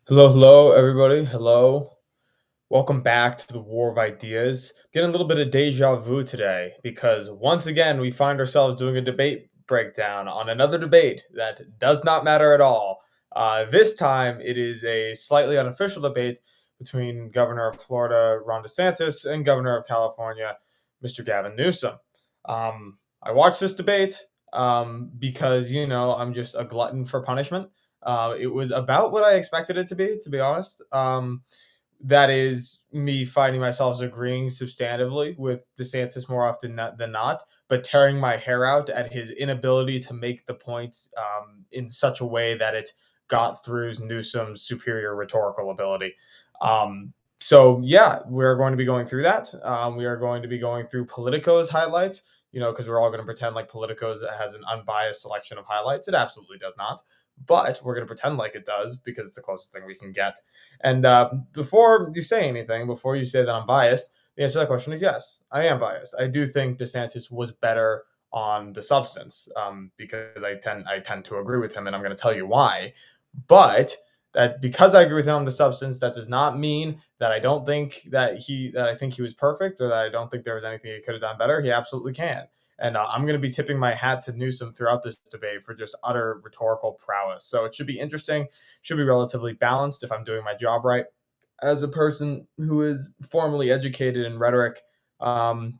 Hello, hello, everybody. Hello. Welcome back to the War of Ideas. Getting a little bit of deja vu today because once again we find ourselves doing a debate breakdown on another debate that does not matter at all. This time it is a slightly unofficial debate between Governor of Florida, Ron DeSantis, and Governor of California, Mr. Gavin Newsom. I watched this debate because, I'm just a glutton for punishment. It was about what I expected it to be honest. That is me finding myself agreeing substantively with DeSantis more often than not, but tearing my hair out at his inability to make the points in such a way that it got through Newsom's superior rhetorical ability. So yeah, we're going to be going through that. We are going to be going through Politico's highlights, because we're all going to pretend like Politico's has an unbiased selection of highlights. It absolutely does not, but we're going to pretend like it does because it's the closest thing we can get. And before you say anything, before you say that I'm biased, the answer to that question is yes, I am biased. I do think DeSantis was better on the substance because I tend to agree with him, and I'm going to tell you why. But that because I agree with him on the substance, that does not mean that I don't think that I think he was perfect or that I don't think there was anything he could have done better. He absolutely can. And I'm going to be tipping my hat to Newsom throughout this debate for just utter rhetorical prowess. So it should be interesting, should be relatively balanced if I'm doing my job right. As a person who is formally educated in rhetoric, I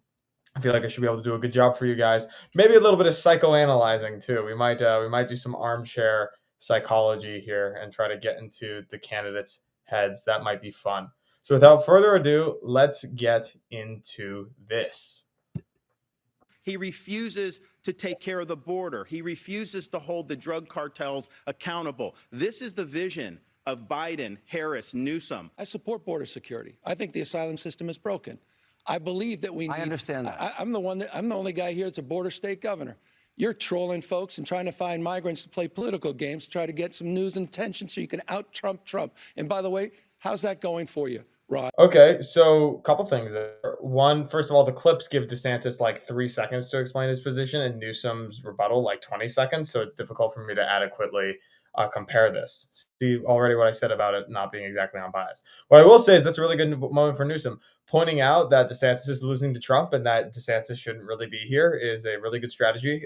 feel like I should be able to do a good job for you guys. Maybe a little bit of psychoanalyzing too. We might do some armchair psychology here and try to get into the candidates' heads. That might be fun. So without further ado, let's get into this. He refuses to take care of the border. He refuses to hold the drug cartels accountable. This is the vision of Biden, Harris, Newsom. I support border security. I think the asylum system is broken. I believe that we need. I understand that. I'm the only guy here that's a border state governor. You're trolling folks and trying to find migrants to play political games to try to get some news and attention so you can out Trump Trump. And by the way, how's that going for you, Rod? Okay, so couple things there. One, first of all, the clips give DeSantis like 3 seconds to explain his position, and Newsom's rebuttal like 20 seconds. So it's difficult for me to adequately compare this. See already what I said about it not being exactly unbiased. What I will say is that's a really good moment for Newsom. Pointing out that DeSantis is losing to Trump and that DeSantis shouldn't really be here is a really good strategy.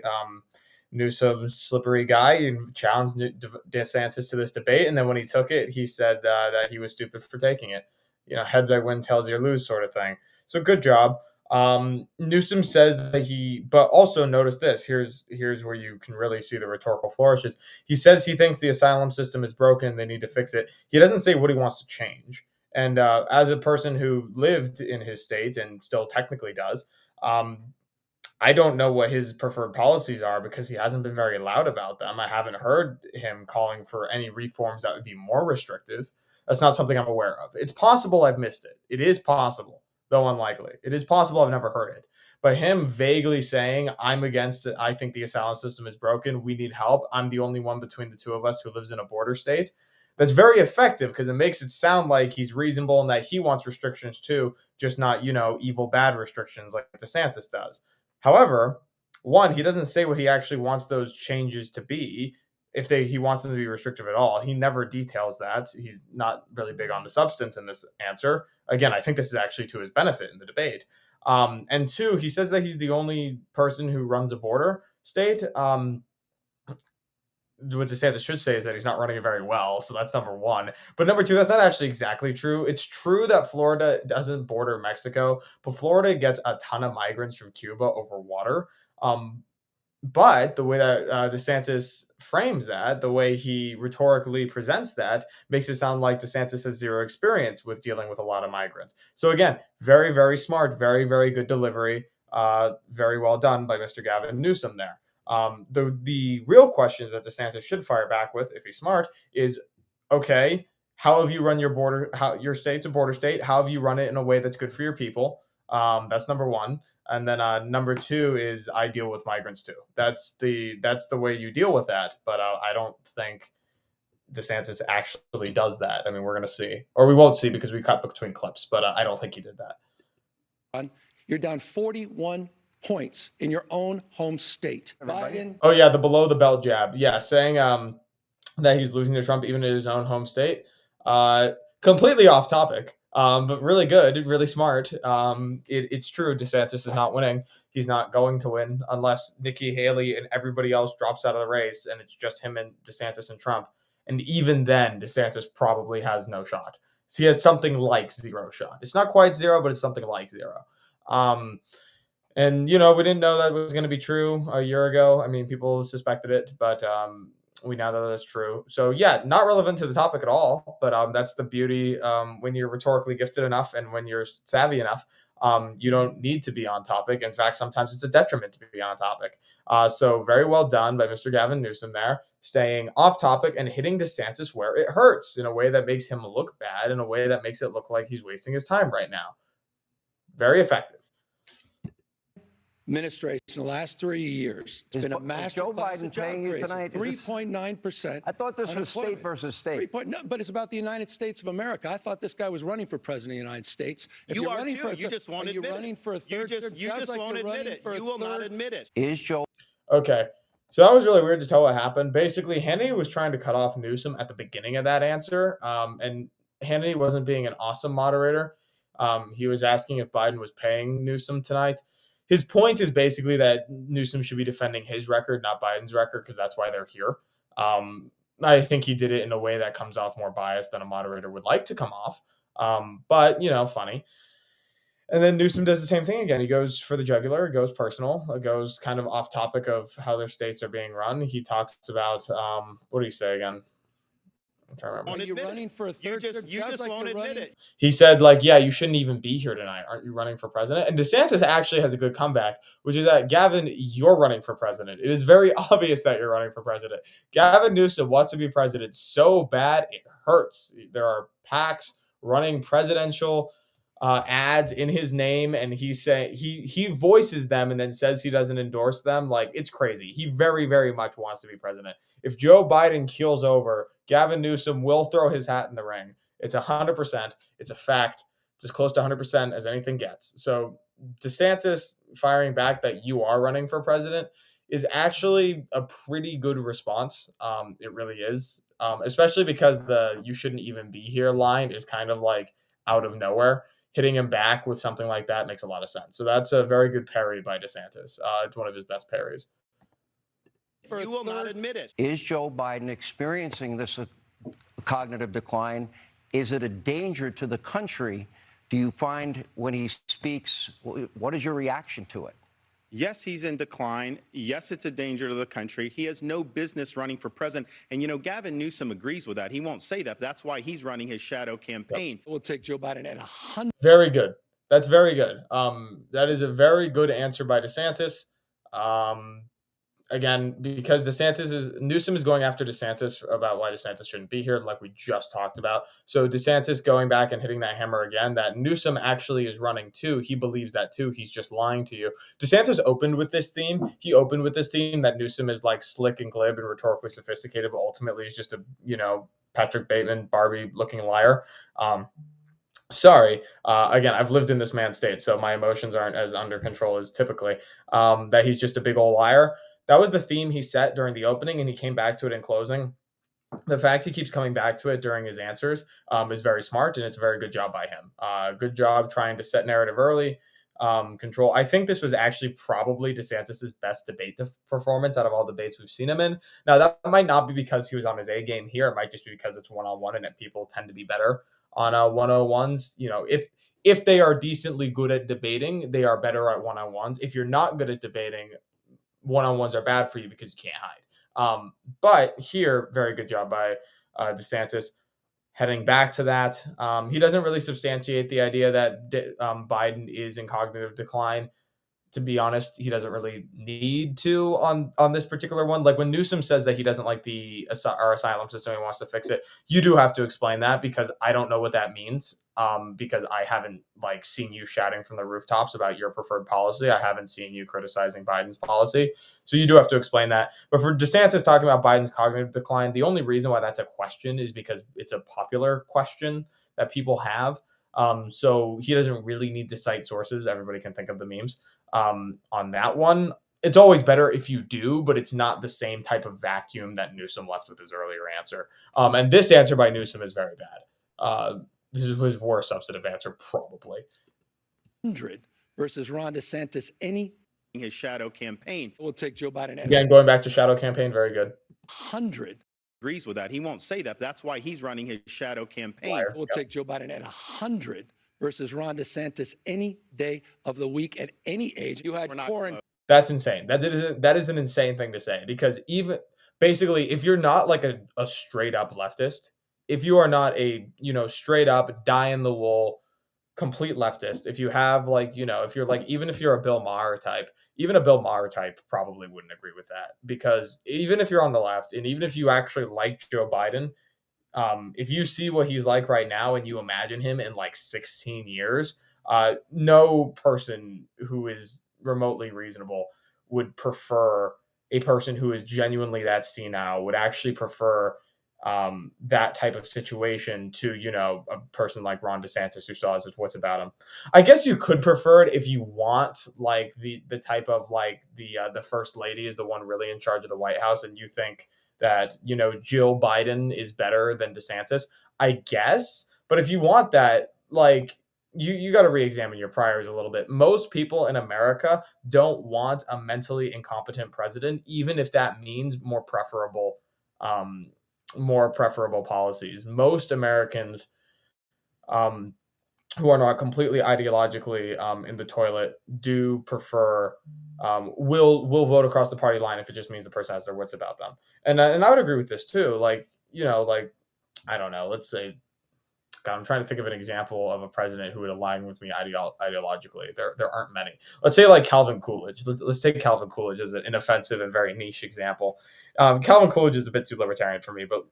Newsom's slippery guy and challenged DeSantis to this debate, and then when he took it, he said that he was stupid for taking it. Heads I win, tails you lose sort of thing. So good job. Newsom says that but also notice this. Here's where you can really see the rhetorical flourishes. He says he thinks the asylum system is broken. They need to fix it. He doesn't say what he wants to change. And as a person who lived in his state and still technically does, I don't know what his preferred policies are because he hasn't been very loud about them. I haven't heard him calling for any reforms that would be more restrictive. That's not something I'm aware of. It's possible I've missed it. It is possible, though unlikely. It is possible I've never heard it. But him vaguely saying, I'm against it. I think the asylum system is broken. We need help. I'm the only one between the two of us who lives in a border state. That's very effective because it makes it sound like he's reasonable and that he wants restrictions too, just not, evil, bad restrictions like DeSantis does. However, one, he doesn't say what he actually wants those changes to be. If he wants them to be restrictive at all, he never details that. He's not really big on the substance in this answer. Again, I think this is actually to his benefit in the debate. And two, he says that he's the only person who runs a border state. What DeSantis should say is that he's not running it very well. So that's number one. But number two, that's not actually exactly true. It's true that Florida doesn't border Mexico, but Florida gets a ton of migrants from Cuba over water. But the way that DeSantis frames that, the way he rhetorically presents that, makes it sound like DeSantis has zero experience with dealing with a lot of migrants. So again, very, very smart, very, very good delivery. Very well done by Mr. Gavin Newsom there. The real questions that DeSantis should fire back with, if he's smart, is okay. How have you run your border? How your state's a border state? How have you run it in a way that's good for your people? That's number one. And then number two is I deal with migrants too. That's the way you deal with that. But I don't think DeSantis actually does that. I mean, we're gonna see, or we won't see because we cut between clips. But I don't think he did that. You're down 41 points in your own home state. Biden. Oh yeah, the below the belt jab. Yeah, saying that he's losing to Trump even in his own home state. Completely off topic, but really good, really smart. It's true. DeSantis is not winning. He's not going to win unless Nikki Haley and everybody else drops out of the race, and it's just him and DeSantis and Trump. And even then, DeSantis probably has no shot. So he has something like zero shot. It's not quite zero, but it's something like zero. Um, and we didn't know that was going to be true a year ago. I mean, people suspected it, but we now know that's true. So yeah, not relevant to the topic at all. But that's the beauty when you're rhetorically gifted enough and when you're savvy enough. You don't need to be on topic. In fact, sometimes it's a detriment to be on topic. So very well done by Mr. Gavin Newsom there, staying off topic and hitting DeSantis where it hurts in a way that makes him look bad, in a way that makes it look like he's wasting his time right now. Very effective. Administration the last 3 years. It's been a master Joe Biden paying you tonight? 3.9%. I thought this was state versus state. No, but it's about the United States of America. I thought this guy was running for president of the United States. If You you're are running too. for a You just won't admit it. running for a third You term. just won't admit it. You will not admit it. Is Joe Okay. So that was really weird to tell what happened. Basically, Hannity was trying to cut off Newsom at the beginning of that answer. And Hannity wasn't being an awesome moderator. He was asking if Biden was paying Newsom tonight. His point is basically that Newsom should be defending his record, not Biden's record, because that's why they're here. I think he did it in a way that comes off more biased than a moderator would like to come off. But, funny. And then Newsom does the same thing again. He goes for the jugular, it goes personal, it goes kind of off topic of how their states are being run. He talks about, what do you say again? I'm trying to remember. Are you running for a third term? You just won't admit it. He said, like, yeah, you shouldn't even be here tonight. Aren't you running for president? And DeSantis actually has a good comeback, which is that, Gavin, you're running for president. It is very obvious that you're running for president. Gavin Newsom wants to be president so bad, it hurts. There are PACs running presidential ads in his name, and he voices them and then says he doesn't endorse them. Like, it's crazy. He very, very much wants to be president. If Joe Biden keels over, Gavin Newsom will throw his hat in the ring. It's 100%. It's a fact. It's as close to 100% as anything gets. So DeSantis firing back that you are running for president is actually a pretty good response. It really is, especially because the "you shouldn't even be here" line is kind of like out of nowhere. Hitting him back with something like that makes a lot of sense. So that's a very good parry by DeSantis. It's one of his best parries. You will not admit it. Is Joe Biden experiencing this cognitive decline? Is it a danger to the country? Do you find when he speaks, what is your reaction to it? Yes, he's in decline. Yes, it's a danger to the country. He has no business running for president. And, Gavin Newsom agrees with that. He won't say that. But that's why he's running his shadow campaign. We'll take Joe Biden at 100. Very good. That's very good. That is a very good answer by DeSantis. Again, because Newsom is going after DeSantis about why DeSantis shouldn't be here, like we just talked about. So DeSantis going back and hitting that hammer again, that Newsom actually is running too. He believes that too. He's just lying to you. DeSantis opened with this theme. He opened with this theme that Newsom is like slick and glib and rhetorically sophisticated, but ultimately he's just a, Patrick Bateman, Barbie looking liar. Sorry. Again, I've lived in this man's state, so my emotions aren't as under control as typically. That he's just a big old liar. That was the theme he set during the opening, and he came back to it in closing. The fact he keeps coming back to it during his answers is very smart, and it's a very good job by him. Good job trying to set narrative early, control. I think this was actually probably DeSantis's best debate performance out of all debates we've seen him in. Now, that might not be because he was on his A game here. It might just be because it's one-on-one, and that people tend to be better on 101s. If they are decently good at debating, they are better at one-on-ones. If you're not good at debating, one-on-ones are bad for you because you can't hide. But here, very good job by DeSantis heading back to that. He doesn't really substantiate the idea that Biden is in cognitive decline. To be honest, he doesn't really need to on this particular one. Like when Newsom says that he doesn't like our asylum system, he wants to fix it. You do have to explain that because I don't know what that means. Because I haven't seen you shouting from the rooftops about your preferred policy. I haven't seen you criticizing Biden's policy. So you do have to explain that. But for DeSantis talking about Biden's cognitive decline, the only reason why that's a question is because it's a popular question that people have. So he doesn't really need to cite sources. Everybody can think of the memes. On that one, it's always better if you do, but it's not the same type of vacuum that Newsom left with his earlier answer. And this answer by Newsom is very bad. This is his worst substantive answer, probably. 100 versus Ron DeSantis any his shadow campaign. will take Joe Biden at Again, going back to shadow campaign, very good. 100. Agrees with that. He won't say that. That's why he's running his shadow campaign. Liar. Will take Joe Biden at 100 versus Ron DeSantis any day of the week at any age. You had We're not quarantine. That's insane. That is an insane thing to say, because even basically, if you're not like a straight up leftist, if you are not a, straight up die in the wool complete leftist, if you have like, if you're like, even if you're a Bill Maher type, even a Bill Maher type probably wouldn't agree with that, because even if you're on the left and even if you actually like Joe Biden, if you see what he's like right now and you imagine him in like 16 years, no person who is remotely reasonable would prefer a person who is genuinely that senile, would actually prefer that type of situation to, a person like Ron DeSantis who still has his wits about him. I guess you could prefer it if you want like the type of like the first lady is the one really in charge of the White House, and you think that, Jill Biden is better than DeSantis, I guess. But if you want that, like, you got to re-examine your priors a little bit. Most people in America don't want a mentally incompetent president, even if that means more preferable policies. Most Americans, who are not completely ideologically in the toilet, do prefer, will vote across the party line if it just means the person has their wits about them. And I would agree with this too. Like, like, I don't know, let's say, God, I'm trying to think of an example of a president who would align with me ideologically. There aren't many. Let's say like Calvin Coolidge. Let's take Calvin Coolidge as an inoffensive and very niche example. Calvin Coolidge is a bit too libertarian for me, but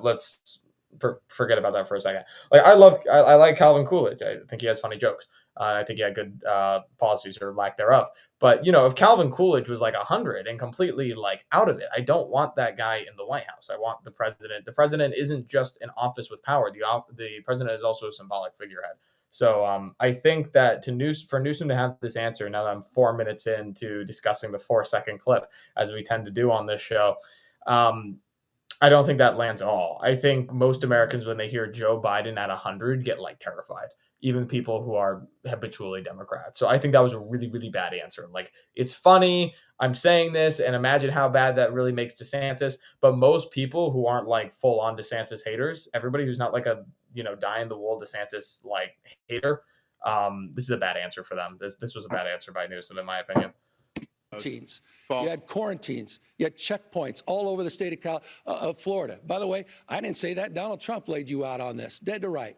let's forget about that for a second. Like, I like Calvin Coolidge. I think he has funny jokes. And I think he had good policies, or lack thereof. But if Calvin Coolidge was like 100 and completely like out of it, I don't want that guy in the White House. I want the president. The president isn't just an office with power. The president is also a symbolic figurehead. So I think that for Newsom to have this answer, now that I'm 4 minutes into discussing the 4-second clip, as we tend to do on this show, I don't think that lands at all. I think most Americans, when they hear Joe Biden at 100, get like terrified, even people who are habitually Democrats. So I think that was a really, really bad answer. Like, it's funny, I'm saying this, and imagine how bad that really makes DeSantis. But most people who aren't like full on DeSantis haters, everybody who's not like a, die in the wool DeSantis like hater, this is a bad answer for them. This was a bad answer by Newsom, in my opinion. Quarantines. You had quarantines. You had checkpoints all over the state of Florida. By the way, I didn't say that. Donald Trump laid you out on this, dead to right.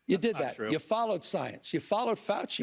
You did that. True. You followed science. You followed Fauci.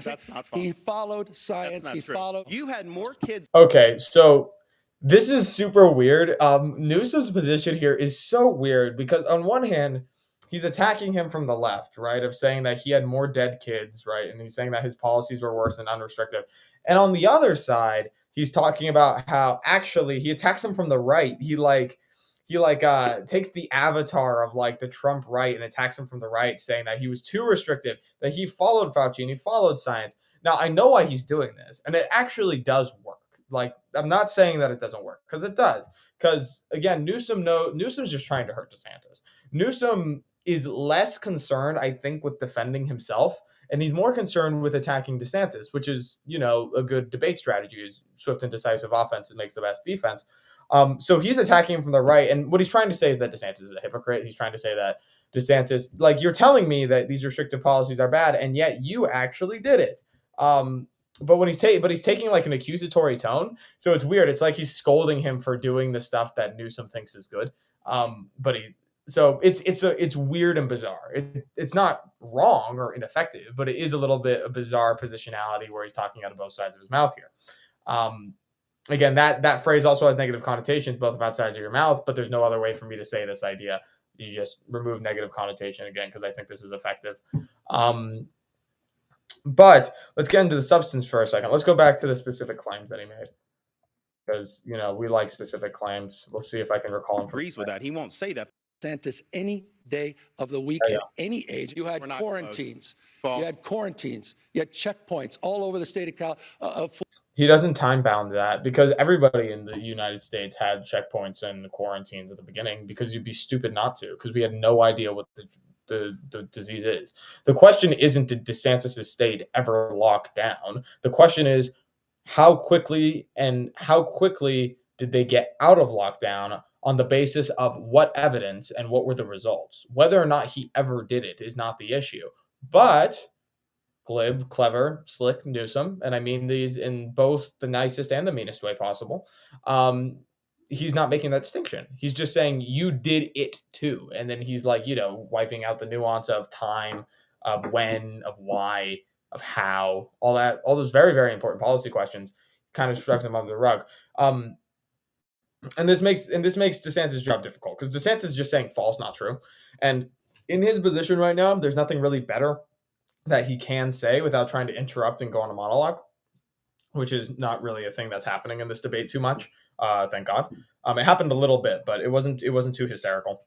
That's not he followed science. He followed. You had more kids. Okay, so this is super weird. Newsom's position here is so weird because on one hand, he's attacking him from the left, right? Of saying that he had more dead kids, right? And he's saying that his policies were worse and unrestrictive. And on the other side, he's talking about how actually he attacks him from the right. He takes the avatar of like the Trump right and attacks him from the right, saying that he was too restrictive, that he followed Fauci and he followed science. Now, I know why he's doing this, and it actually does work. Like, I'm not saying that it doesn't work, because it does. Because again, Newsom's just trying to hurt DeSantis. Newsom is less concerned, I think, with defending himself, and he's more concerned with attacking DeSantis, which is, a good debate strategy. Is swift and decisive offense that makes the best defense. So he's attacking him from the right, and what he's trying to say is that DeSantis is a hypocrite. He's trying to say that DeSantis, like, you're telling me that these restrictive policies are bad, and yet you actually did it. But he's taking like an accusatory tone, so it's weird. It's like he's scolding him for doing the stuff that Newsom thinks is good. It's weird and bizarre. It's not wrong or ineffective, but it is a little bit a bizarre positionality where he's talking out of both sides of his mouth here. Again, that phrase also has negative connotations, both of outside of your mouth, but there's no other way for me to say this idea. You just remove negative connotation again, because I think this is effective. But let's get into the substance for a second. Let's go back to the specific claims that he made, because, we like specific claims. We'll see if I can recall him. Agrees with that. He won't say that. DeSantis any day of the week at any age. You had quarantines. You had quarantines. You had checkpoints all over the state of Florida. He doesn't time bound that, because everybody in the United States had checkpoints and quarantines at the beginning, because you'd be stupid not to, because we had no idea what the disease is. The question isn't, did DeSantis' state ever lock down? The question is, how quickly did they get out of lockdown on the basis of what evidence and what were the results? Whether or not he ever did it is not the issue. But glib, clever, slick Newsom, and I mean these in both the nicest and the meanest way possible. Um, he's not making that distinction. He's just saying you did it too, and then he's like, wiping out the nuance of time, of when, of why, of how, all that, all those very, very important policy questions, kind of shrugs them under the rug. Um, and this makes DeSantis' job difficult because DeSantis is just saying false, not true, and in his position right now, there's nothing really better that he can say without trying to interrupt and go on a monologue, which is not really a thing that's happening in this debate too much. Thank God. It happened a little bit, but it wasn't too hysterical.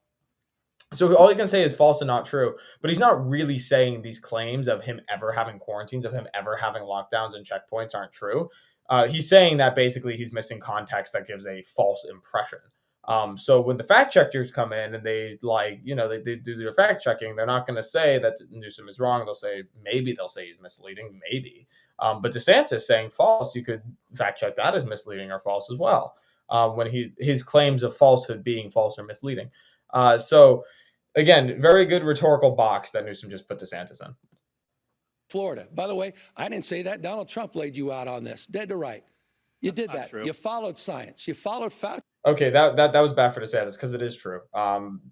So all he can say is false and not true, but he's not really saying these claims of him ever having quarantines, of him ever having lockdowns and checkpoints aren't true. He's saying that basically he's missing context that gives a false impression. So when the fact checkers come in and they do their fact checking, they're not going to say that Newsom is wrong. They'll say he's misleading, maybe. But DeSantis saying false, you could fact check that as misleading or false as well. When his claims of falsehood being false or misleading. So again, very good rhetorical box that Newsom just put DeSantis in. Florida. By the way, I didn't say that. Donald Trump laid you out on this, dead to right. You did that. True. You followed science. You followed Fauci. Okay, that was bad for DeSantis because it is true.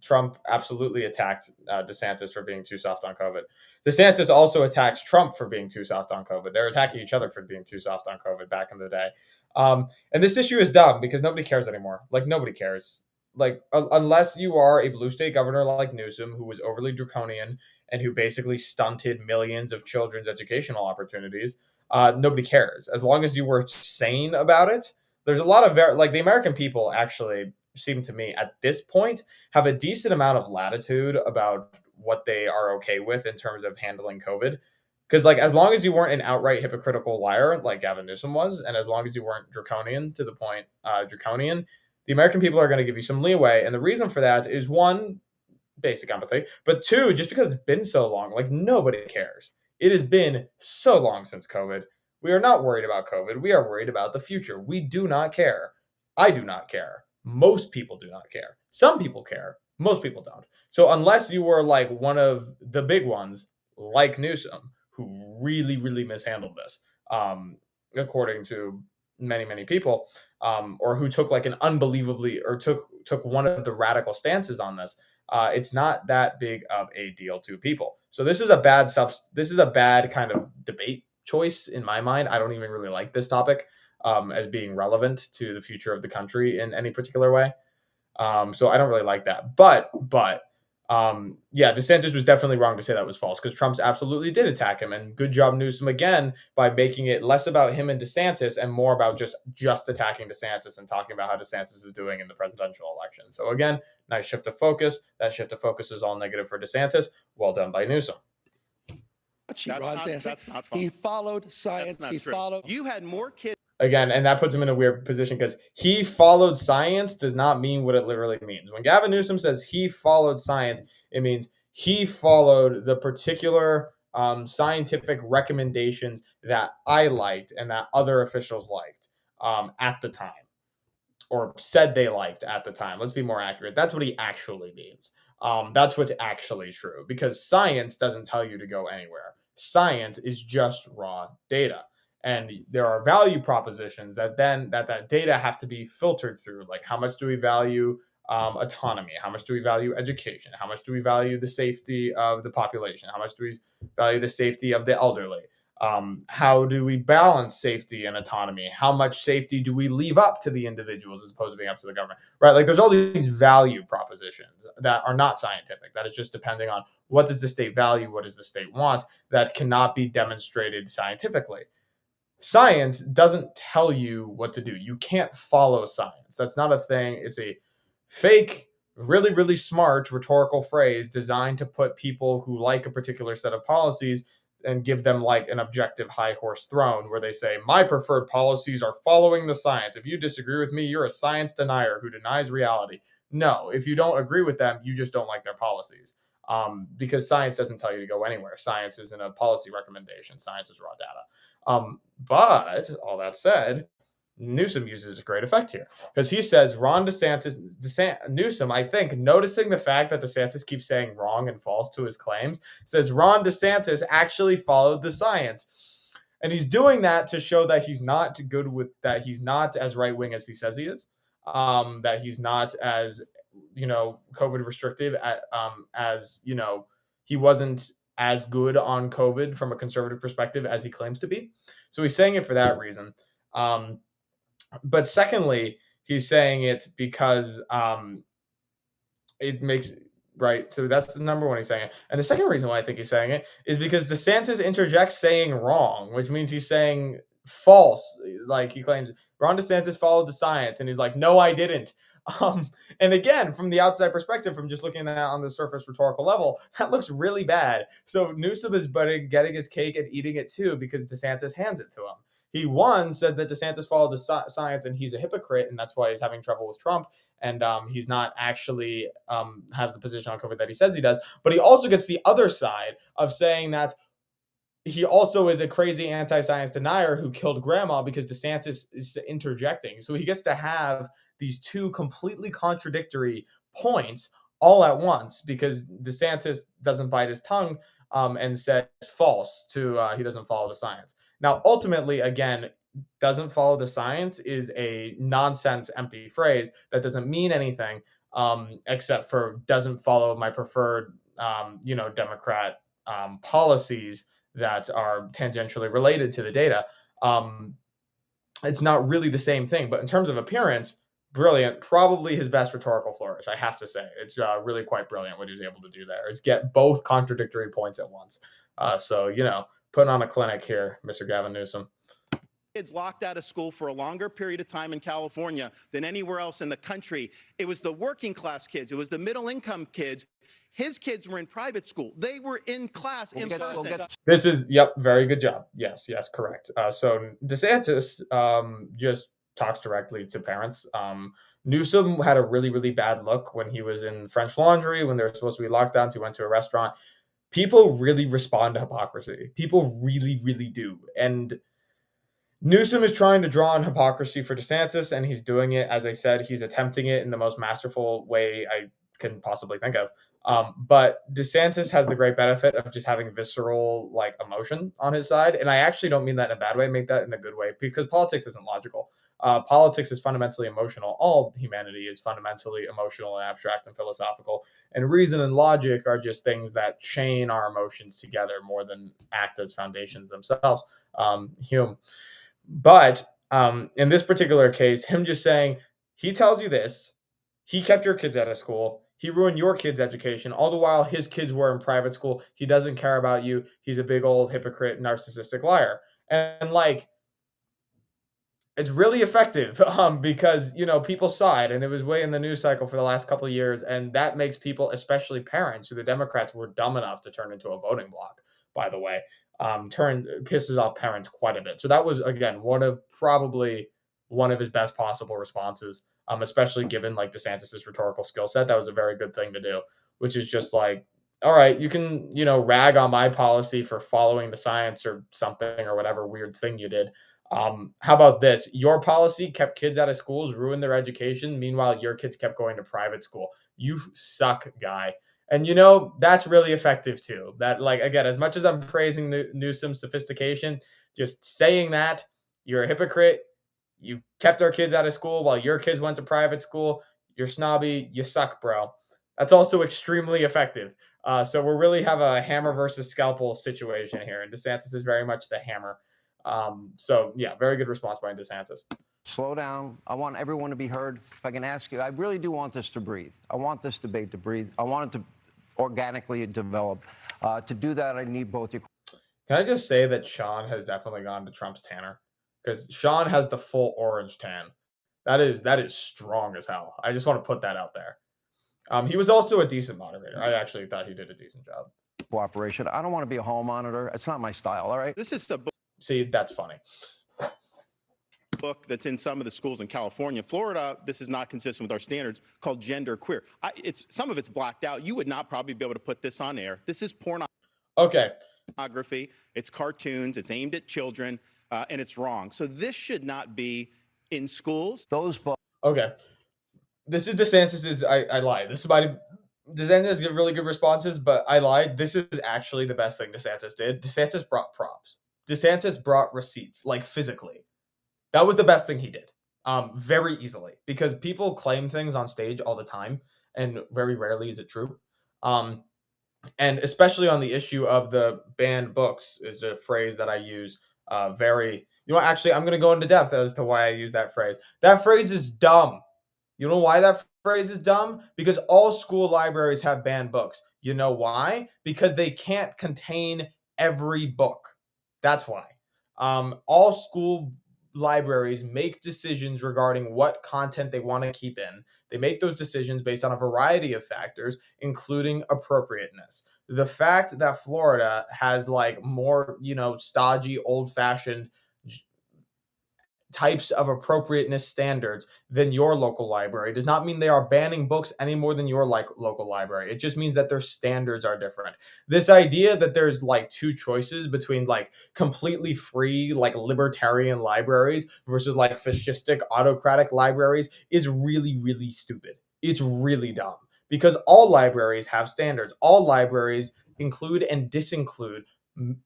Trump absolutely attacked DeSantis for being too soft on COVID. DeSantis also attacks Trump for being too soft on COVID. They're attacking each other for being too soft on COVID back in the day. And this issue is dumb because nobody cares anymore. Like, nobody cares. Like, unless you are a blue state governor like Newsom, who was overly draconian and who basically stunted millions of children's educational opportunities, nobody cares. As long as you were sane about it, there's a lot of the American people actually seem to me at this point have a decent amount of latitude about what they are okay with in terms of handling COVID. Because as long as you weren't an outright hypocritical liar like Gavin Newsom was, and as long as you weren't draconian to the point, the American people are going to give you some leeway. And the reason for that is, one, basic empathy, but two, just because it's been so long, nobody cares. It has been so long since COVID. We are not worried about COVID. We are worried about the future. We do not care. I do not care. Most people do not care. Some people care. Most people don't. So unless you were like one of the big ones, like Newsom, who really, really mishandled this, according to many, many people, or who took took one of the radical stances on this, it's not that big of a deal to people. So this is a bad kind of debate choice in my mind. I don't even really like this topic as being relevant to the future of the country in any particular way. So I don't really like that. But yeah, DeSantis was definitely wrong to say that was false because Trump's absolutely did attack him. And good job, Newsom, again, by making it less about him and DeSantis and more about just attacking DeSantis and talking about how DeSantis is doing in the presidential election. So again, nice shift of focus. That shift of focus is all negative for DeSantis. Well done by Newsom. That's not false. He followed science. That's not He true. followed. You had more kids. Again, and that puts him in a weird position because he followed science does not mean what it literally means. When Gavin Newsom says he followed science, it means he followed the particular scientific recommendations that I liked and that other officials liked at the time, or said they liked at the time. Let's be more accurate. That's what he actually means. That's what's actually true because science doesn't tell you to go anywhere. Science is just raw data. And there are value propositions that data have to be filtered through. Like, how much do we value autonomy? How much do we value education? How much do we value the safety of the population? How much do we value the safety of the elderly? How do we balance safety and autonomy? How much safety do we leave up to the individuals as opposed to being up to the government? Right? Like, there's all these value propositions that are not scientific. That is just depending on what does the state value, what does the state want, that cannot be demonstrated scientifically. Science doesn't tell you what to do. You can't follow science. That's not a thing. It's a fake, really, really smart rhetorical phrase designed to put people who like a particular set of policies and give them like an objective high horse throne where they say, my preferred policies are following the science. If you disagree with me, you're a science denier who denies reality. No, if you don't agree with them, you just don't like their policies. because science doesn't tell you to go anywhere. Science isn't a policy recommendation. Science is raw data. But all that said, Newsom uses a great effect here because he says Newsom, I think, noticing the fact that DeSantis keeps saying wrong and false to his claims, says Ron DeSantis actually followed the science. And he's doing that to show that he's not he's not as right wing as he says he is, that he's not as, COVID restrictive as, he wasn't as good on COVID from a conservative perspective as he claims to be. So he's saying it for that reason. But secondly, he's saying it because it makes right. So that's the number one he's saying it. And the second reason why I think he's saying it is because DeSantis interjects saying wrong, which means he's saying false. Like he claims Ron DeSantis followed the science, and he's like, no, I didn't. And again, from the outside perspective, from just looking at that on the surface rhetorical level, that looks really bad. So Newsom is getting his cake and eating it too because DeSantis hands it to him. He says that DeSantis followed the science and he's a hypocrite, and that's why he's having trouble with Trump. And he's not actually has the position on COVID that he says he does. But he also gets the other side of saying that he also is a crazy anti-science denier who killed grandma because DeSantis is interjecting. So he gets to have these two completely contradictory points all at once because DeSantis doesn't bite his tongue and says false to he doesn't follow the science. Now, ultimately, again, doesn't follow the science is a nonsense, empty phrase that doesn't mean anything except for doesn't follow my preferred, Democrat policies that are tangentially related to the data. It's not really the same thing, but in terms of appearance, brilliant. Probably his best rhetorical flourish, I have to say. It's really quite brilliant what he was able to do there, is get both contradictory points at once. So, putting on a clinic here, Mr. Gavin Newsom. Kids locked out of school for a longer period of time in California than anywhere else in the country. It was the working class kids. It was the middle income kids. His kids were in private school. They were in class in person. This is, very good job. Yes, correct. So DeSantis just talks directly to parents. Newsom had a really, really bad look when he was in French Laundry, when there were supposed to be lockdowns. He went to a restaurant. People really respond to hypocrisy. People really, really do. And Newsom is trying to draw on hypocrisy for DeSantis, and he's doing it. As I said, he's attempting it in the most masterful way I can possibly think of. But DeSantis has the great benefit of just having visceral, emotion on his side. And I actually don't mean that in a bad way. I make that in a good way because politics isn't logical. Politics is fundamentally emotional. All humanity is fundamentally emotional and abstract and philosophical. And reason and logic are just things that chain our emotions together more than act as foundations themselves. Hume. But in this particular case, him just saying, he tells you this, he kept your kids out of school, he ruined your kids' education, all the while his kids were in private school, he doesn't care about you, he's a big old hypocrite, narcissistic liar. And it's really effective because, people saw it and it was way in the news cycle for the last couple of years. And that makes people, especially parents who the Democrats were dumb enough to turn into a voting bloc, by the way, pisses off parents quite a bit. So that was, again, probably one of his best possible responses, especially given DeSantis's rhetorical skill set. That was a very good thing to do, which is just all right, you can, rag on my policy for following the science or something or whatever weird thing you did. How about this? Your policy kept kids out of schools, ruined their education. Meanwhile, your kids kept going to private school. You suck, guy. And that's really effective too. That again, as much as I'm praising Newsom's sophistication, just saying that you're a hypocrite, you kept our kids out of school while your kids went to private school, you're snobby, you suck, bro. That's also extremely effective. So we really have a hammer versus scalpel situation here, and DeSantis is very much the hammer. So yeah, very good response by DeSantis. Slow down. I want everyone to be heard. If I can ask you, I really do want this to breathe. I want this debate to breathe. I want it to organically develop. To do that, I need both your. Can I just say that Sean has definitely gone to Trump's tanner? Because Sean has the full orange tan. That is strong as hell. I just want to put that out there. He was also a decent moderator. I actually thought he did a decent job. Cooperation. I don't want to be a hall monitor. It's not my style. All right. This is the. See, that's funny. book that's in some of the schools in California. Florida, this is not consistent with our standards, called Gender Queer. Some of it's blacked out. You would not probably be able to put this on air. This is Okay. pornography. It's cartoons. It's aimed at children, and it's wrong. So this should not be in schools. Those books. Okay. This is DeSantis's. I lied. This is my. DeSantis give really good responses, but I lied. This is actually the best thing DeSantis did. DeSantis brought props. DeSantis brought receipts, like physically. That was the best thing he did. Very easily, because people claim things on stage all the time, and very rarely is it true. And especially on the issue of the banned books is a phrase that I use. Actually, I'm going to go into depth as to why I use that phrase. That phrase is dumb. You know why that phrase is dumb? Because all school libraries have banned books. You know why? Because they can't contain every book. That's why. All school libraries make decisions regarding what content they want to keep in. They make those decisions based on a variety of factors, including appropriateness. The fact that Florida has like more, stodgy, old-fashioned types of appropriateness standards than your local library does not mean they are banning books any more than your local library. It just means that their standards are different. This idea that there's like two choices between like completely free, like libertarian libraries versus like fascistic, autocratic libraries is really, really stupid. It's really dumb because all libraries have standards. All libraries include and disinclude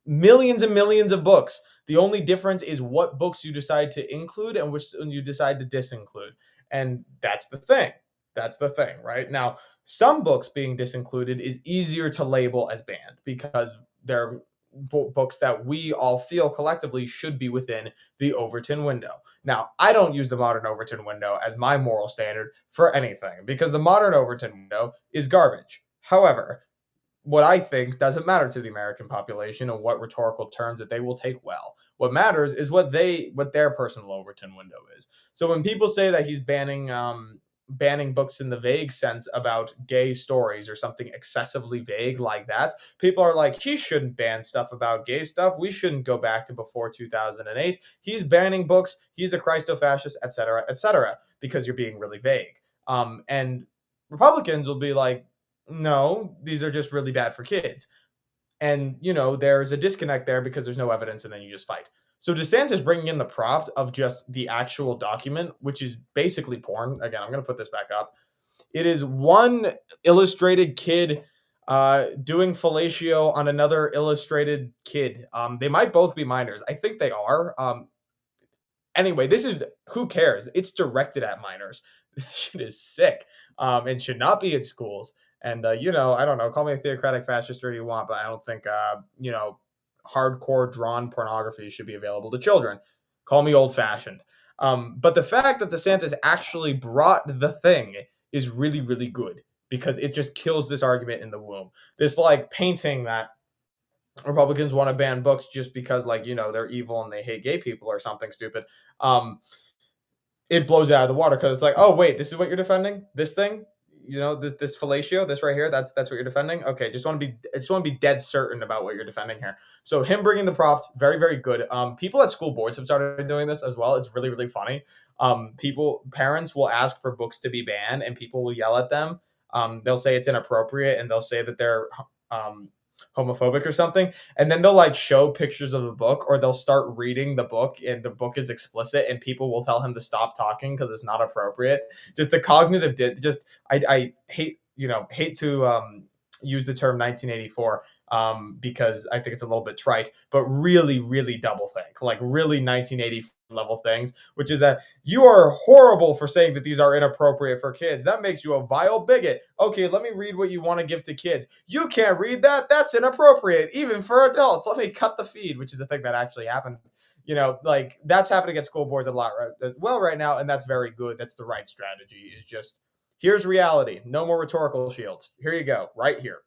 millions and millions of books. The only difference is what books you decide to include and which you decide to disinclude. And that's the thing. That's the thing, right? Now, some books being disincluded is easier to label as banned because they're books that we all feel collectively should be within the Overton window. Now, I don't use the modern Overton window as my moral standard for anything because the modern Overton window is garbage. However, what I think doesn't matter to the American population and what rhetorical terms that they will take well. What matters is what their personal Overton window is. So when people say that he's banning books in the vague sense about gay stories or something excessively vague like that, people are like, he shouldn't ban stuff about gay stuff. We shouldn't go back to before 2008. He's banning books. He's a Christo-fascist, etc., because you're being really vague. And Republicans will be like, no, these are just really bad for kids. And, there's a disconnect there because there's no evidence and then you just fight. So DeSantis bringing in the prop of just the actual document, which is basically porn. Again, I'm going to put this back up. It is one illustrated kid doing fellatio on another illustrated kid. They might both be minors. I think they are. Anyway, who cares? It's directed at minors. This shit is sick and should not be in schools. And, I don't know, call me a theocratic fascist or you want, but I don't think, hardcore drawn pornography should be available to children. Call me old fashioned. But the fact that DeSantis actually brought the thing is really, really good because it just kills this argument in the womb. This like painting that Republicans want to ban books just because they're evil and they hate gay people or something stupid. It blows it out of the water because it's like, oh wait, this is what you're defending? This thing? This fellatio, this right here, that's what you're defending? Okay, just want to be dead certain about what you're defending here. So him bringing the props, very, very good. People at school boards have started doing this as well. It's really, really funny. Parents will ask for books to be banned and people will yell at them. They'll say it's inappropriate and they'll say that they're homophobic or something, and then they'll like show pictures of the book or they'll start reading the book and the book is explicit and people will tell him to stop talking because it's not appropriate. Just the cognitive I hate to use the term 1984 because I think it's a little bit trite, but really, really double think, like really 1980 level things, which is that you are horrible for saying that these are inappropriate for kids. That makes you a vile bigot. Okay, let me read what you want to give to kids. You can't read that. That's inappropriate, even for adults. Let me cut the feed, which is a thing that actually happened. Like that's happening at school boards a lot right now, and that's very good. That's the right strategy. Is just here's reality. No more rhetorical shields. Here you go. Right here.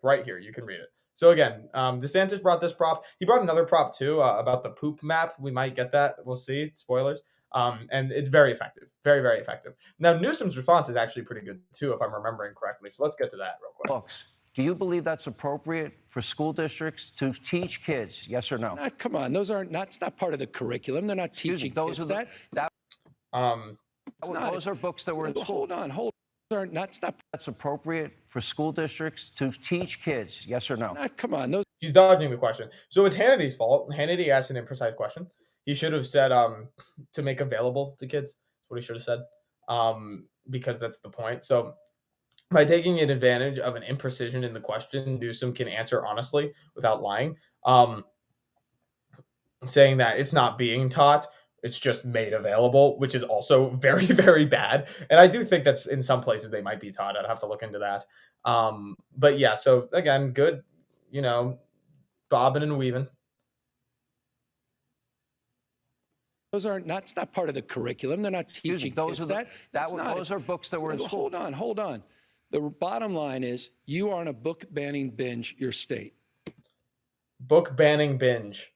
Right here. You can read it. So again, DeSantis brought this prop. He brought another prop too about the poop map. We might get that. We'll see. Spoilers. And it's very effective. Very, very effective. Now, Newsom's response is actually pretty good too, if I'm remembering correctly. So let's get to that real quick. Books. Do you believe that's appropriate for school districts to teach kids? Yes or no? Come on, those aren't not. It's not part of the curriculum. They're not Excuse me, teaching those kids are that. those are books that were in school. Hold on, hold. Those aren't not. It's not. That's appropriate for school districts to teach kids. Yes or no? Come on, those. He's dodging the question. So it's Hannity's fault. Hannity asked an imprecise question. He should have said to make available to kids. That's what he should have said. Because that's the point. So by taking advantage of an imprecision in the question, Newsom can answer honestly without lying. Saying that it's not being taught, it's just made available, which is also very, very bad. And I do think that's in some places they might be taught. I'd have to look into that. But yeah, so again, good, bobbing and weaving. Those aren't not. It's not part of the curriculum. They're not Excuse me, teaching those kids are those are books that were in school. Hold on. The bottom line is you are on a book banning binge. Your state. Book banning binge.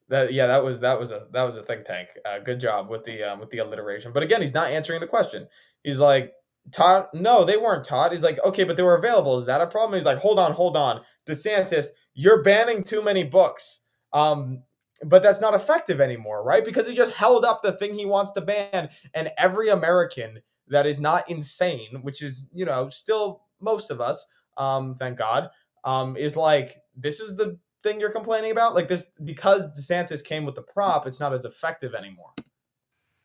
That was a think tank. Good job with the alliteration. But again, he's not answering the question. He's like, taught? No, they weren't taught. He's like, okay, but they were available. Is that a problem? He's like, hold on, Desantis, you're banning too many books. But that's not effective anymore, right? Because he just held up the thing he wants to ban, and every American that is not insane, which is still most of us, thank God, is like, this is the thing you're complaining about, like this, because DeSantis came with the prop, it's not as effective anymore.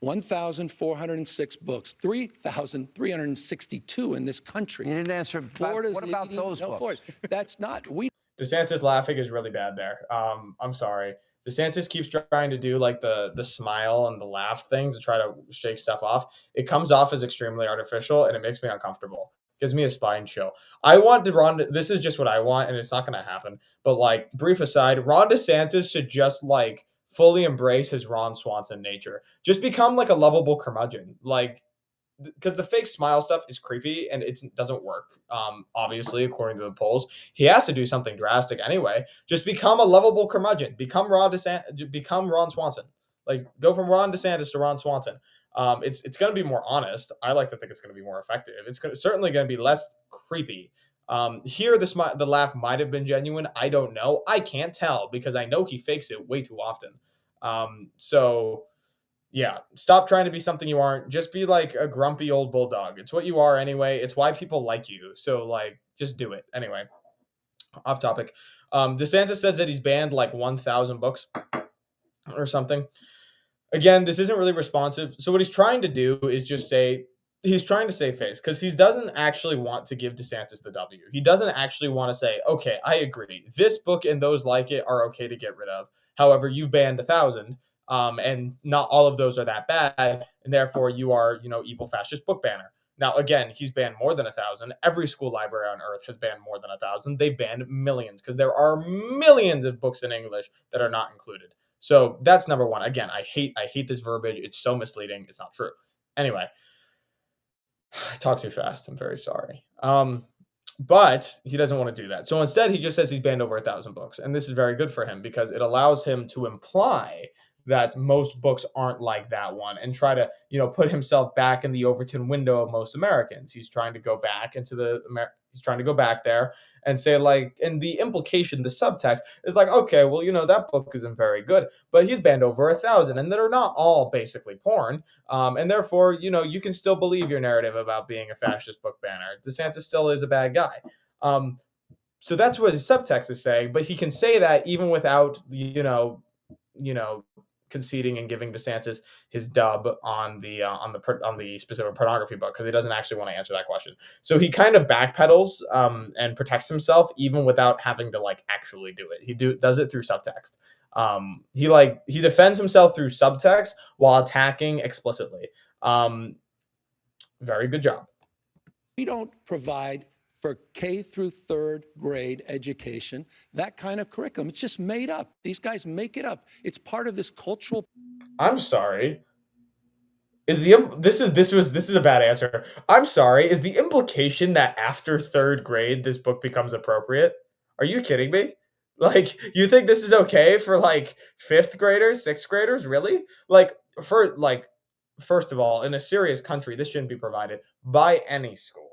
1,406 books, 3,362 in this country. You didn't answer. Florida's what about leading, those books? Florida. That's not we. DeSantis laughing is really bad there. I'm sorry. DeSantis keeps trying to do like the smile and the laugh thing to try to shake stuff off. It comes off as extremely artificial, and it makes me uncomfortable. Gives me a spine chill. I want Ron. This is just what I want, and it's not going to happen. But like, brief aside, Ron DeSantis should just like fully embrace his Ron Swanson nature. Just become like a lovable curmudgeon. Like, because the fake smile stuff is creepy and it doesn't work. Obviously, according to the polls, he has to do something drastic anyway. Just become a lovable curmudgeon. Become Ron Swanson. Like, go from Ron DeSantis to Ron Swanson. It's going to be more honest. I like to think it's going to be more effective. It's certainly going to be less creepy. Here, the laugh might have been genuine. I don't know. I can't tell because I know he fakes it way too often. So yeah, stop trying to be something you aren't. Just be like a grumpy old bulldog. It's what you are anyway. It's why people like you. So like, just do it anyway. Off topic. DeSantis says that he's banned like 1,000 books or something. Again, this isn't really responsive. So what he's trying to do is just say, he's trying to save face because he doesn't actually want to give DeSantis the W. He doesn't actually want to say, okay, I agree. This book and those like it are okay to get rid of. However, you banned 1,000. And not all of those are that bad, and therefore you are, evil fascist book banner. Now, again, he's banned more than 1,000. Every school library on earth has banned more than 1,000. They've banned millions because there are millions of books in English that are not included. So that's number one. Again, I hate this verbiage. It's so misleading. It's not true. Anyway, I talk too fast. I'm very sorry. But he doesn't want to do that. So instead, he just says he's banned over 1,000 books. And this is very good for him because it allows him to imply that most books aren't like that one and try to, put himself back in the Overton window of most Americans. He's trying to go back he's trying to go back there and say like, and the implication, the subtext is like, okay, well, that book isn't very good, but he's banned over 1,000 and they're not all basically porn. And therefore, you can still believe your narrative about being a fascist book banner. DeSantis still is a bad guy. So that's what his subtext is saying, but he can say that even without, conceding and giving DeSantis his dub on the specific pornography book because he doesn't actually want to answer that question. So he kind of backpedals and protects himself even without having to like actually do it. He does it through subtext. He defends himself through subtext while attacking explicitly. Very good job. We don't provide for K through third grade education, that kind of curriculum. It's just made up. These guys make it up. It's part of this cultural. I'm sorry. This is a bad answer. I'm sorry. Is the implication that after third grade this book becomes appropriate? Are you kidding me? Like, you think this is okay for like fifth graders, sixth graders? Really? First of all, in a serious country, this shouldn't be provided by any school.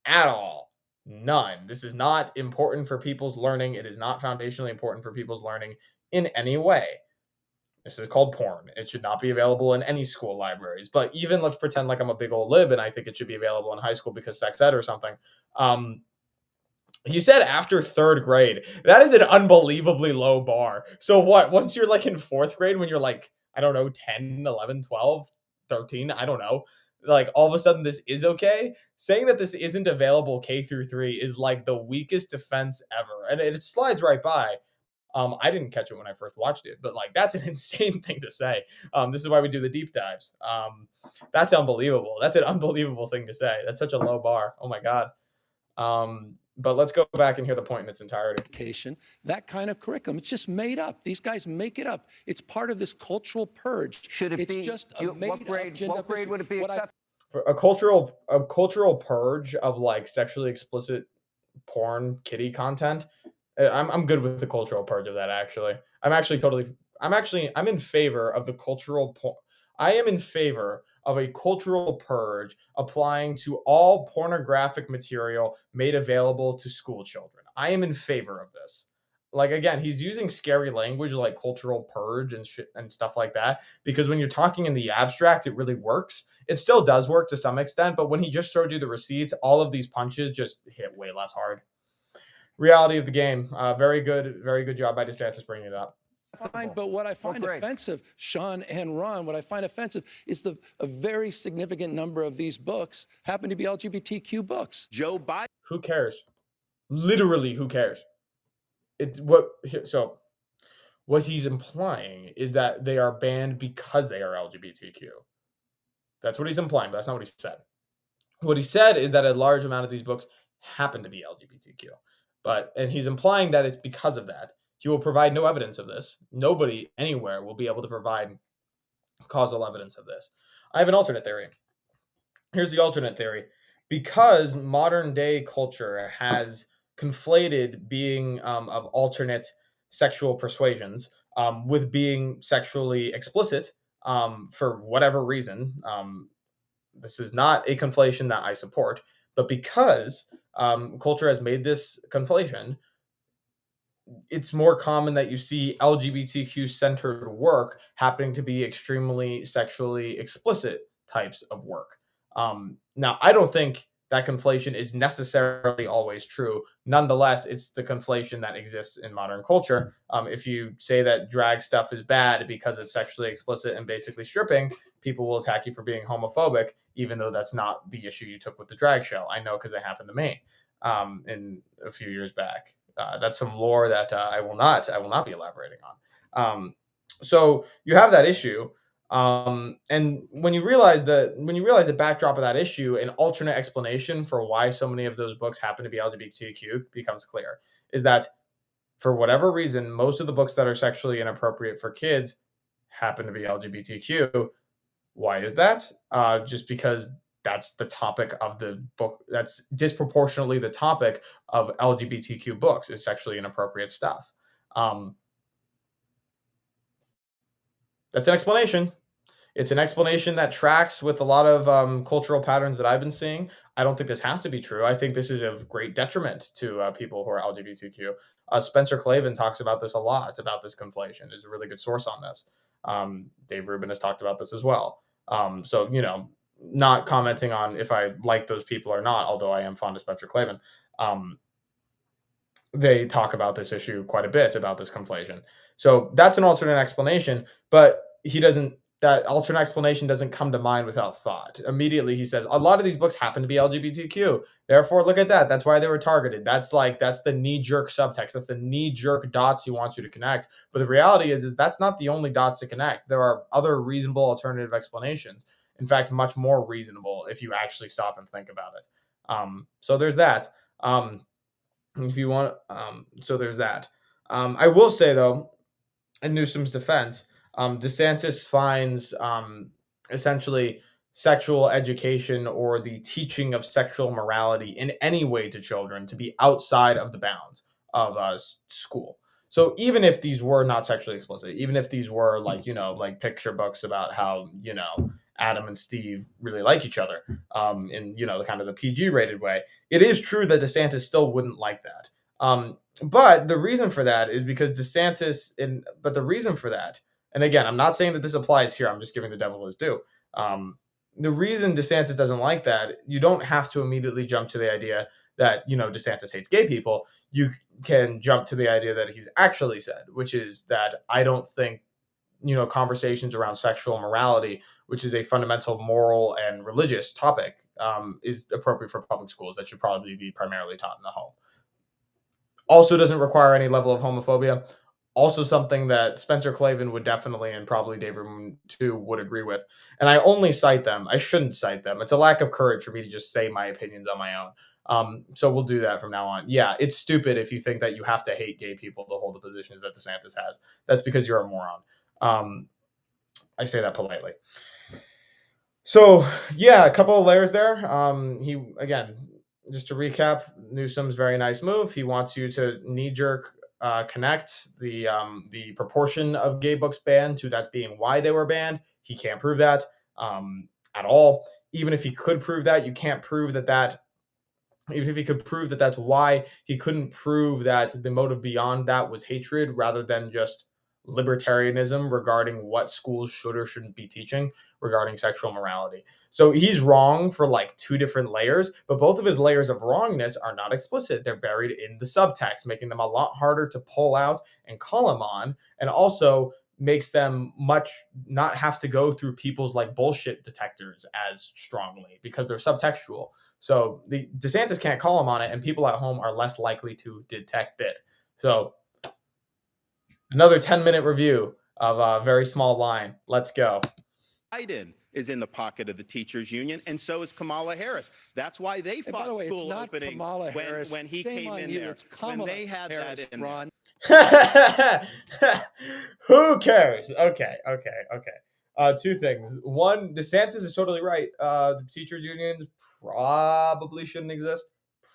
At all. None. This is not important for people's learning. It is not foundationally important for people's learning in any way. This is called porn. It should not be available in any school libraries. But even let's pretend like I'm a big old lib and I think it should be available in high school because sex ed or something. Um, he said after third grade. That is an unbelievably low bar. So what? Once you're like in fourth grade, when you're like, I don't know, 10, 11, 12, 13, I don't know. Like all of a sudden this is okay. Saying that this isn't available K through 3 is like the weakest defense ever. And it slides right by. I didn't catch it when I first watched it, but like that's an insane thing to say. This is why we do the deep dives. That's unbelievable. That's an unbelievable thing to say. That's such a low bar. Oh my god. But let's go back and hear the point in its entirety. That kind of curriculum, it's just made up. These guys make it up. It's part of this cultural purge. Should it it's be? Just a What grade would it be accepted? For a cultural purge of like sexually explicit porn kitty content. I'm good with the cultural purge of that. Actually, I'm in favor of the I am in favor of a cultural purge applying to all pornographic material made available to school children. I am in favor of this. Like again, he's using scary language like cultural purge and shit and stuff like that because when you're talking in the abstract, it really works. It still does work to some extent, but when he just showed you the receipts, all of these punches just hit way less hard. Reality of the game. Very good job by Desantis bringing it up. But what I find offensive, Sean and Ron, what I find offensive is a very significant number of these books happen to be LGBTQ books. Joe Biden. Who cares? Literally, who cares? So what he's implying is that they are banned because they are LGBTQ. That's what he's implying, but that's not what he said. What he said is that a large amount of these books happen to be LGBTQ. And he's implying that it's because of that. He will provide no evidence of this. Nobody anywhere will be able to provide causal evidence of this. I have an alternate theory. Here's the alternate theory. Because modern day culture has conflated being of alternate sexual persuasions with being sexually explicit for whatever reason. This is not a conflation that I support, but because culture has made this conflation, it's more common that you see LGBTQ centered work happening to be extremely sexually explicit types of work. Now, I don't think that conflation is necessarily always true. Nonetheless, it's the conflation that exists in modern culture. If you say that drag stuff is bad because it's sexually explicit and basically stripping, people will attack you for being homophobic, even though that's not the issue you took with the drag show. I know because it happened to me in a few years back. That's some lore that I will not be elaborating on. So you have that issue, and when you realize the backdrop of that issue, an alternate explanation for why so many of those books happen to be LGBTQ becomes clear. Is that for whatever reason, most of the books that are sexually inappropriate for kids happen to be LGBTQ. Why is that? Just because that's the topic of the book. That's disproportionately the topic of LGBTQ books is sexually inappropriate stuff. Um, that's an explanation. It's an explanation that tracks with a lot of cultural patterns that I've been seeing. I don't think this has to be true. I think this is of great detriment to people who are LGBTQ. Spencer Clavin talks about this a lot, about this conflation. Is a really good source on this. Dave Rubin has talked about this as well. So, not commenting on if I like those people or not, although I am fond of Spencer Clavin. They talk about this issue quite a bit, about this conflation. So that's an alternate explanation, but that alternate explanation doesn't come to mind without thought. Immediately he says, a lot of these books happen to be LGBTQ. Therefore, look at that. That's why they were targeted. That's the knee-jerk subtext. That's the knee-jerk dots he wants you to connect. But the reality is that's not the only dots to connect. There are other reasonable alternative explanations. In fact, much more reasonable if you actually stop and think about it. So there's that. If you want, so there's that. I will say though, in Newsom's defense, DeSantis finds essentially sexual education or the teaching of sexual morality in any way to children to be outside of the bounds of school. So even if these were not sexually explicit, even if these were like picture books about how Adam and Steve really like each other, in the kind of the PG rated way. It is true that DeSantis still wouldn't like that. But the reason for that is because but the reason for that, and again, I'm not saying that this applies here. I'm just giving the devil his due. Um, the reason DeSantis doesn't like that, you don't have to immediately jump to the idea that DeSantis hates gay people. You can jump to the idea that he's actually said, which is that I don't think conversations around sexual morality, which is a fundamental moral and religious topic, is appropriate for public schools. That should probably be primarily taught in the home. Also doesn't require any level of homophobia. Also something that Spencer Clavin would definitely, and probably David Moon too, would agree with. And I only cite them. I shouldn't cite them. It's a lack of courage for me to just say my opinions on my own. So we'll do that from now on. Yeah, it's stupid if you think that you have to hate gay people to hold the positions that DeSantis has. That's because you're a moron. I say that politely. So yeah, a couple of layers there. He again, just to recap, Newsom's very nice move. He wants you to knee jerk connect the proportion of gay books banned to that's being why they were banned. He can't prove that at all. Even if he could prove that, you can't prove that. Even if he could prove that that's why, he couldn't prove that the motive beyond that was hatred rather than just libertarianism regarding what schools should or shouldn't be teaching regarding sexual morality. So he's wrong for like two different layers, but both of his layers of wrongness are not explicit. They're buried in the subtext, making them a lot harder to pull out and call him on, and also makes them much not have to go through people's like bullshit detectors as strongly because they're subtextual. So the DeSantis can't call him on it, and people at home are less likely to detect it. So another 10-minute review of a very small line. Let's go. Biden is in the pocket of the teachers union, and so is Kamala Harris. That's why they fought school openings when he came in there. When they had that in Ron. Who cares? Okay. Two things. One, DeSantis is totally right. The teachers unions probably shouldn't exist.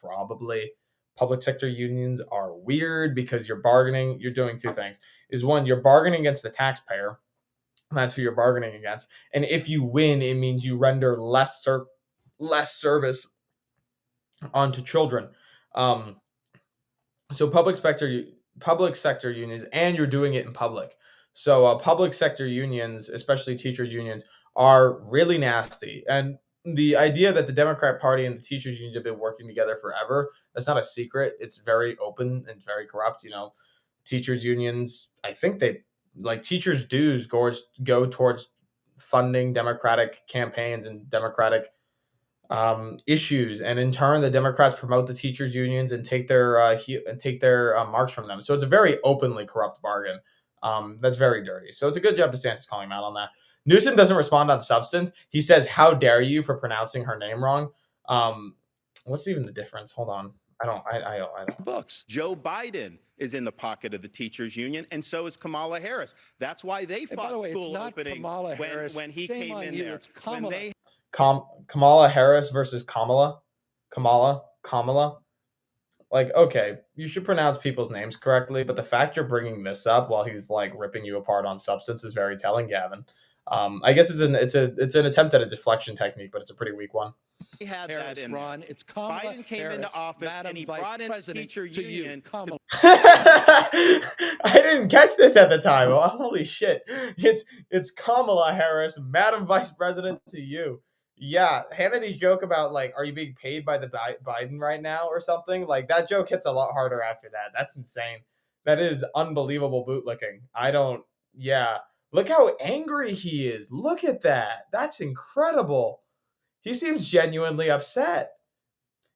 Probably. Public sector unions are weird because you're doing two things. Is one, you're bargaining against the taxpayer. That's who you're bargaining against. And if you win, it means you render less service onto children. So public sector unions, and you're doing it in public. So public sector unions, especially teachers unions, are really nasty. And the idea that the Democrat Party and the teachers unions have been working together forever, that's not a secret. It's very open and very corrupt. Teachers unions, I think teachers' dues go towards funding Democratic campaigns and Democratic issues, and in turn, the Democrats promote the teachers' unions and take their marks from them. So it's a very openly corrupt bargain. That's very dirty. So it's a good job DeSantis calling him out on that. Newsom doesn't respond on substance. He says, "How dare you for pronouncing her name wrong?" What's even the difference? Hold on. I don't. Books. Joe Biden is in the pocket of the teachers union, and so is Kamala Harris. That's why they fought school openings when he came in there. It's Kamala. Kamala Harris versus Kamala. Like, okay, you should pronounce people's names correctly, but the fact you're bringing this up while he's like ripping you apart on substance is very telling, Gavin. I guess it's an attempt at a deflection technique, but it's a pretty weak one. He had Harris, that in Ron. It's Kamala Biden came Harris, into office Madam and he Vice brought in the President teacher to union. Kamala. I didn't catch this at the time. Oh, holy shit. It's Kamala Harris, Madam Vice President to you. Yeah, Hannity's joke about like, are you being paid by the Biden right now or something? Like that joke hits a lot harder after that. That's insane. That is unbelievable bootlicking. Yeah. Look how angry he is. Look at that. That's incredible. He seems genuinely upset.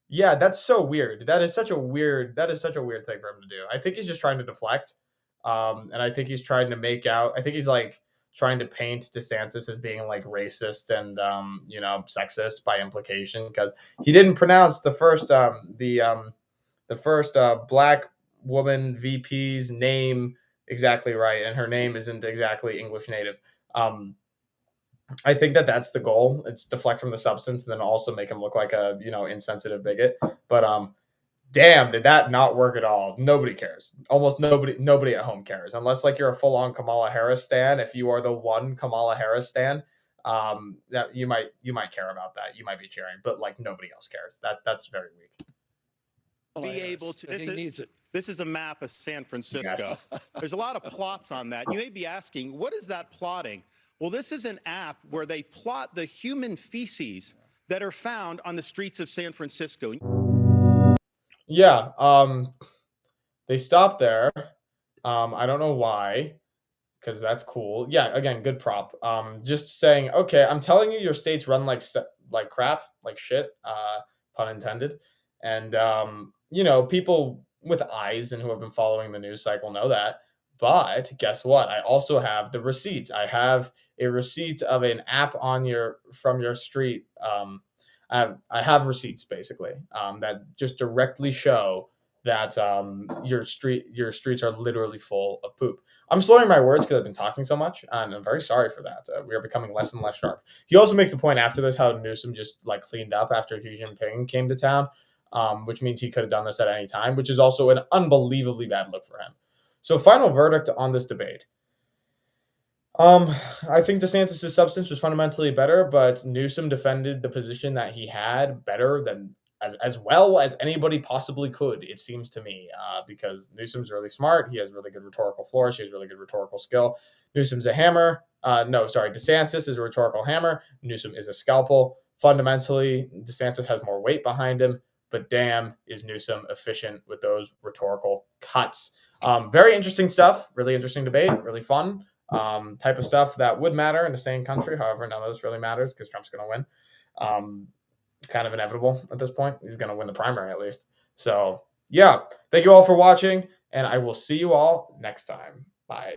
Yeah, that's so weird. That is such a weird thing for him to do. I think he's just trying to deflect. And I think he's trying to I think he's like trying to paint DeSantis as being like racist and sexist by implication because he didn't pronounce the first black woman VP's name exactly right, and her name isn't exactly English native. I think that's the goal. It's deflect from the substance and then also make him look like a, insensitive bigot. But damn, did that not work at all? Nobody cares. Almost nobody at home cares. Unless like you're a full-on Kamala Harris stan. If you are the one Kamala Harris stan, that you might care about that. You might be cheering, but like nobody else cares. That's very weak. Be able to. He needs it. This is a map of San Francisco. Yes. There's a lot of plots on that. You may be asking, what is that plotting? Well, this is an app where they plot the human feces that are found on the streets of San Francisco. Yeah, they stopped there. I don't know why, because that's cool. Yeah, again, good prop. Just saying, okay, I'm telling you, your states run like crap, like shit, pun intended. And people with eyes and who have been following the news cycle know that. But guess what? I also have the receipts. I have a receipt of an app from your street. I have receipts basically that just directly show that your streets are literally full of poop. I'm slurring my words because I've been talking so much, and I'm very sorry for that. We are becoming less and less sharp. He also makes a point after this how Newsom just like cleaned up after Xi Jinping came to town, which means he could have done this at any time, which is also an unbelievably bad look for him. So, final verdict on this debate. I think DeSantis' substance was fundamentally better, but Newsom defended the position that he had better than as well as anybody possibly could. It seems to me, because Newsom's really smart. He has really good rhetorical flourish. He has really good rhetorical skill. Newsom's a hammer. DeSantis is a rhetorical hammer. Newsom is a scalpel. Fundamentally, DeSantis has more weight behind him, but damn, is Newsom efficient with those rhetorical cuts. Very interesting stuff. Really interesting debate. Really fun. Type of stuff that would matter in the same country. However, none of this really matters because Trump's going to win. Kind of inevitable at this point. He's going to win the primary at least. So, yeah. Thank you all for watching, and I will see you all next time. Bye.